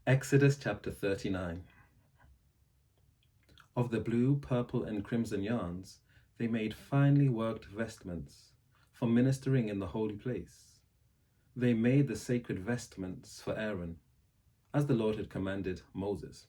Exodus chapter 39. Of the blue, purple, and crimson yarns, they made finely worked vestments for ministering in the holy place. They made the sacred vestments for Aaron, as the Lord had commanded Moses.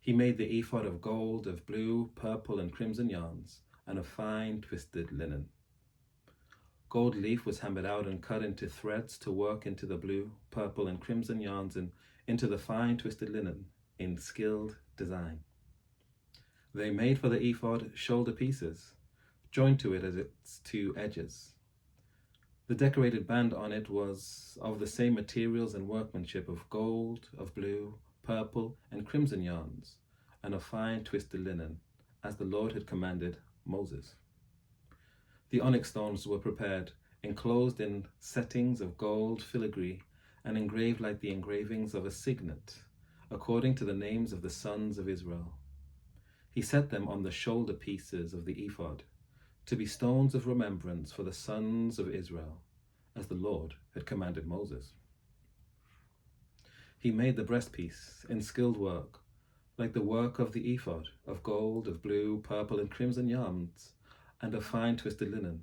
He made the ephod of gold, of blue, purple, and crimson yarns, and of fine twisted linen. Gold leaf was hammered out and cut into threads to work into the blue, purple, and crimson yarns and into the fine twisted linen in skilled design. They made for the ephod shoulder pieces, joined to it at its two edges. The decorated band on it was of the same materials and workmanship of gold, of blue, purple, and crimson yarns, and of fine twisted linen, as the Lord had commanded Moses. The onyx stones were prepared, enclosed in settings of gold filigree, and engraved like the engravings of a signet, according to the names of the sons of Israel. He set them on the shoulder pieces of the ephod, to be stones of remembrance for the sons of Israel, as the Lord had commanded Moses. He made the breastpiece in skilled work, like the work of the ephod, of gold, of blue, purple, and crimson yarns, and of fine twisted linen.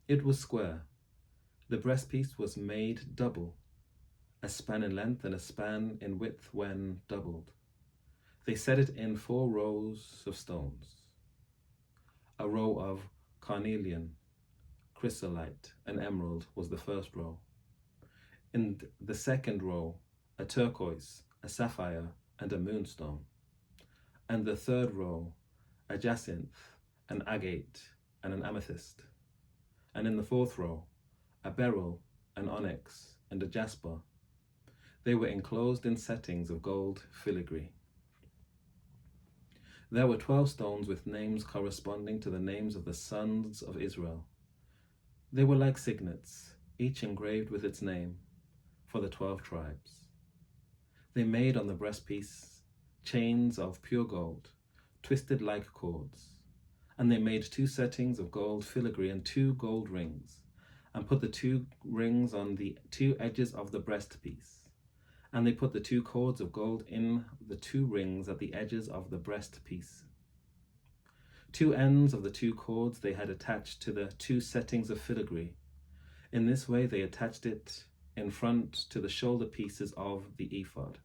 It was square. The breastpiece was made double, a span in length and a span in width when doubled. They set it in 4 rows of stones. A row of carnelian, chrysolite, and emerald was the first row. In the second row, a turquoise, a sapphire, and a moonstone. And the third row, a jacinth, an agate, and an amethyst. And in the fourth row, a beryl, an onyx, and a jasper. They were enclosed in settings of gold filigree. There were 12 stones with names corresponding to the names of the sons of Israel. They were like signets, each engraved with its name, for the 12 tribes. They made on the breastpiece chains of pure gold, twisted like cords, and they made 2 settings of gold filigree and 2 gold rings, and put the 2 rings on the 2 edges of the breastpiece. And they put the 2 cords of gold in the 2 rings at the edges of the breastpiece. 2 ends of the 2 cords they had attached to the 2 settings of filigree. In this way they attached it in front to the shoulder pieces of the ephod.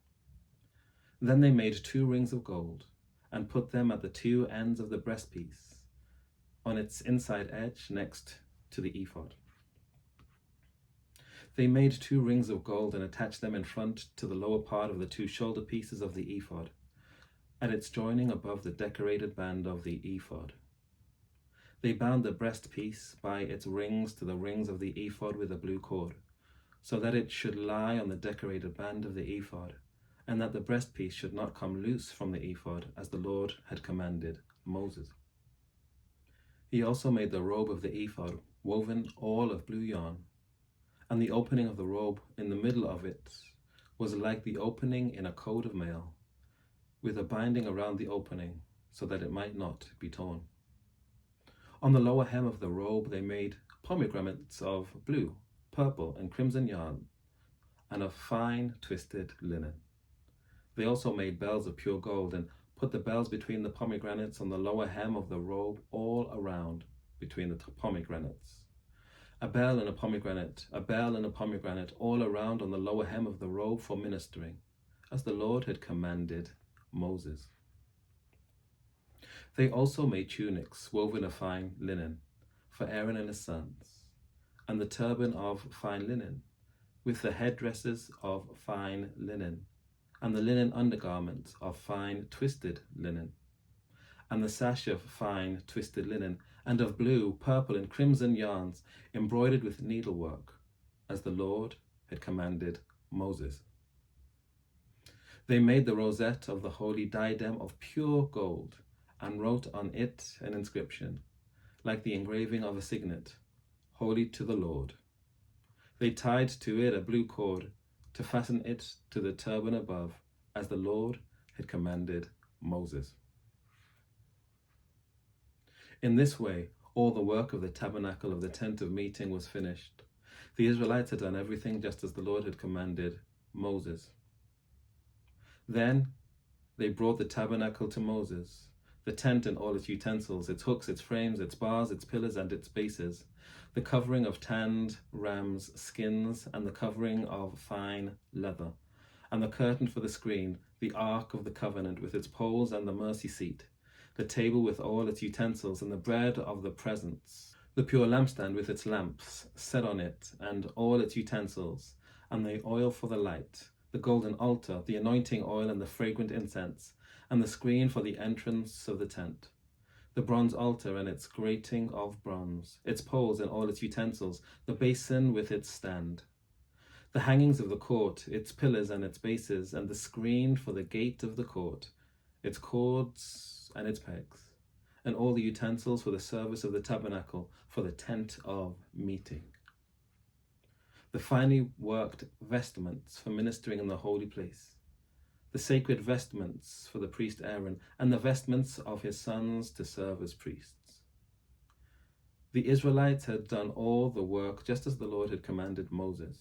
Then they made 2 rings of gold and put them at the 2 ends of the breastpiece, on its inside edge next to the ephod. They made 2 rings of gold and attached them in front to the lower part of the 2 shoulder pieces of the ephod, at its joining above the decorated band of the ephod. They bound the breastpiece by its rings to the rings of the ephod with a blue cord, so that it should lie on the decorated band of the ephod, and that the breastpiece should not come loose from the ephod, as the Lord had commanded Moses. He also made the robe of the ephod, woven all of blue yarn, and the opening of the robe in the middle of it was like the opening in a coat of mail, with a binding around the opening, so that it might not be torn. On the lower hem of the robe they made pomegranates of blue, purple, and crimson yarn, and of fine twisted linen. They also made bells of pure gold, and put the bells between the pomegranates on the lower hem of the robe all around between the pomegranates. A bell and a pomegranate, all around on the lower hem of the robe for ministering, as the Lord had commanded Moses. They also made tunics woven of fine linen for Aaron and his sons, and the turban of fine linen, with the headdresses of fine linen, and the linen undergarments of fine twisted linen, and the sash of fine twisted linen, and of blue, purple, and crimson yarns embroidered with needlework, as the Lord had commanded Moses. They made the rosette of the holy diadem of pure gold, and wrote on it an inscription, like the engraving of a signet, holy to the Lord. They tied to it a blue cord to fasten it to the turban above, as the Lord had commanded Moses. In this way, all the work of the tabernacle of the tent of meeting was finished. The Israelites had done everything just as the Lord had commanded Moses. Then they brought the tabernacle to Moses, the tent and all its utensils, its hooks, its frames, its bars, its pillars, and its bases, the covering of tanned rams' skins, and the covering of fine leather, and the curtain for the screen, the ark of the covenant with its poles and the mercy seat, the table with all its utensils, and the bread of the presence, the pure lampstand with its lamps set on it, and all its utensils, and the oil for the light, the golden altar, the anointing oil and the fragrant incense, and the screen for the entrance of the tent, the bronze altar and its grating of bronze, its poles and all its utensils, the basin with its stand, the hangings of the court, its pillars and its bases, and the screen for the gate of the court, its cords and its pegs, and all the utensils for the service of the tabernacle, for the tent of meeting. The finely worked vestments for ministering in the holy place, the sacred vestments for the priest Aaron, and the vestments of his sons to serve as priests. The Israelites had done all the work just as the Lord had commanded Moses.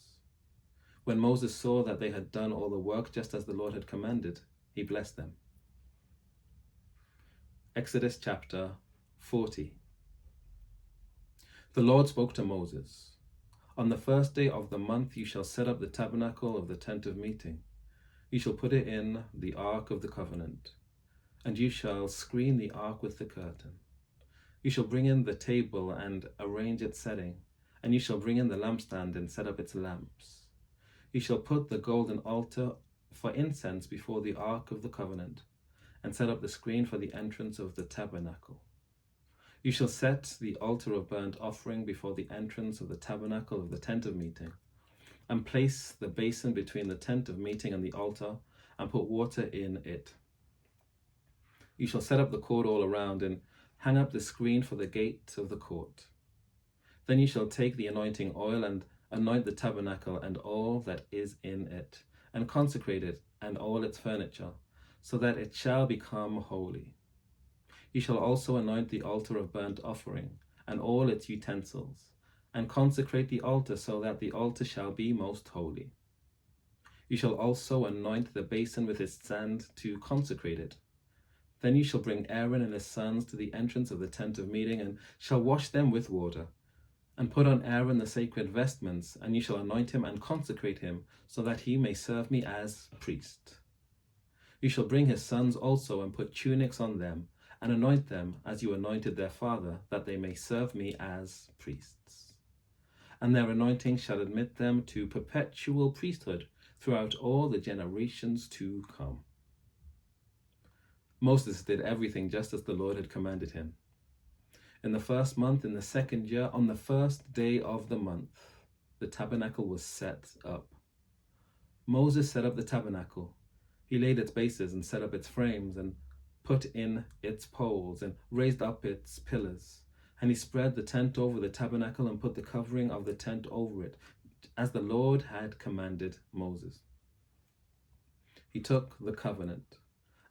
When Moses saw that they had done all the work just as the Lord had commanded, he blessed them. Exodus chapter 40. The Lord spoke to Moses. On the first day of the month you shall set up the tabernacle of the tent of meeting. You shall put it in the ark of the covenant, and you shall screen the ark with the curtain. You shall bring in the table and arrange its setting, and you shall bring in the lampstand and set up its lamps. You shall put the golden altar for incense before the ark of the covenant, and set up the screen for the entrance of the tabernacle. You shall set the altar of burnt offering before the entrance of the tabernacle of the tent of meeting, and place the basin between the tent of meeting and the altar, and put water in it. You shall set up the court all around, and hang up the screen for the gate of the court. Then you shall take the anointing oil and anoint the tabernacle and all that is in it, and consecrate it and all its furniture, so that it shall become holy. You shall also anoint the altar of burnt offering and all its utensils, and consecrate the altar so that the altar shall be most holy. You shall also anoint the basin with its sand to consecrate it. Then you shall bring Aaron and his sons to the entrance of the tent of meeting, and shall wash them with water, and put on Aaron the sacred vestments, and you shall anoint him and consecrate him, so that he may serve me as priest. You shall bring his sons also, and put tunics on them, and anoint them as you anointed their father, that they may serve me as priests. And their anointing shall admit them to perpetual priesthood throughout all the generations to come. Moses did everything just as the Lord had commanded him. In the first month, in the second year, on the first day of the month, the tabernacle was set up. Moses set up the tabernacle. He laid its bases and set up its frames and put in its poles and raised up its pillars. And he spread the tent over the tabernacle and put the covering of the tent over it, as the Lord had commanded Moses. He took the covenant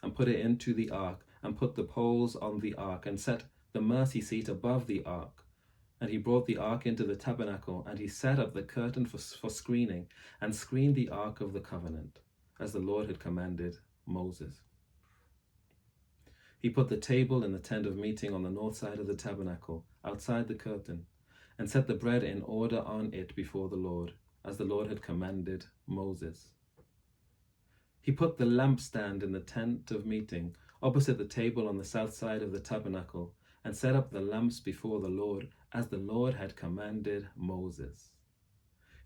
and put it into the ark, and put the poles on the ark, and set the mercy seat above the ark. And he brought the ark into the tabernacle, and he set up the curtain for screening, and screened the ark of the covenant, as the Lord had commanded Moses. He put the table in the tent of meeting on the north side of the tabernacle, outside the curtain, and set the bread in order on it before the Lord, as the Lord had commanded Moses. He put the lampstand in the tent of meeting, opposite the table on the south side of the tabernacle, and set up the lamps before the Lord, as the Lord had commanded Moses.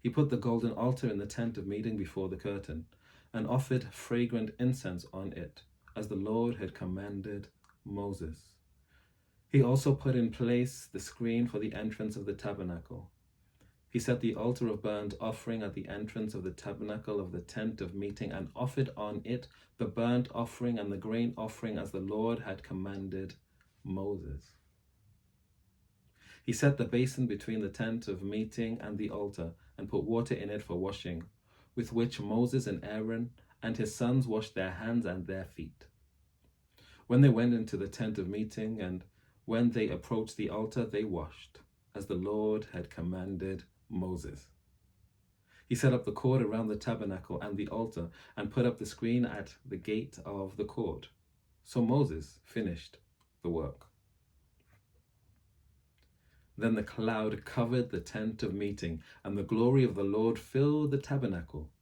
He put the golden altar in the tent of meeting before the curtain, and offered fragrant incense on it, as the Lord had commanded Moses. He also put in place the screen for the entrance of the tabernacle. He set the altar of burnt offering at the entrance of the tabernacle of the tent of meeting, and offered on it the burnt offering and the grain offering, as the Lord had commanded Moses. He set the basin between the tent of meeting and the altar, and put water in it for washing, with which Moses and Aaron and his sons washed their hands and their feet. When they went into the tent of meeting, and when they approached the altar, they washed, as the Lord had commanded Moses. He set up the cord around the tabernacle and the altar and put up the screen at the gate of the court. So Moses finished the work. Then the cloud covered the tent of meeting, and the glory of the Lord filled the tabernacle.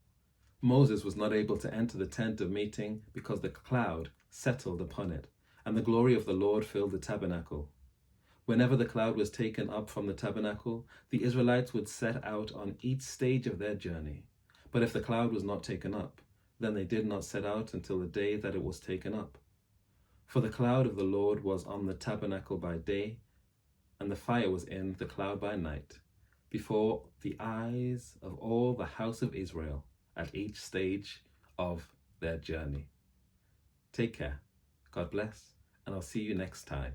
Moses was not able to enter the tent of meeting because the cloud settled upon it, and the glory of the Lord filled the tabernacle. Whenever the cloud was taken up from the tabernacle, the Israelites would set out on each stage of their journey. But if the cloud was not taken up, then they did not set out until the day that it was taken up. For the cloud of the Lord was on the tabernacle by day, and the fire was in the cloud by night, before the eyes of all the house of Israel at each stage of their journey. Take care. God bless, and I'll see you next time.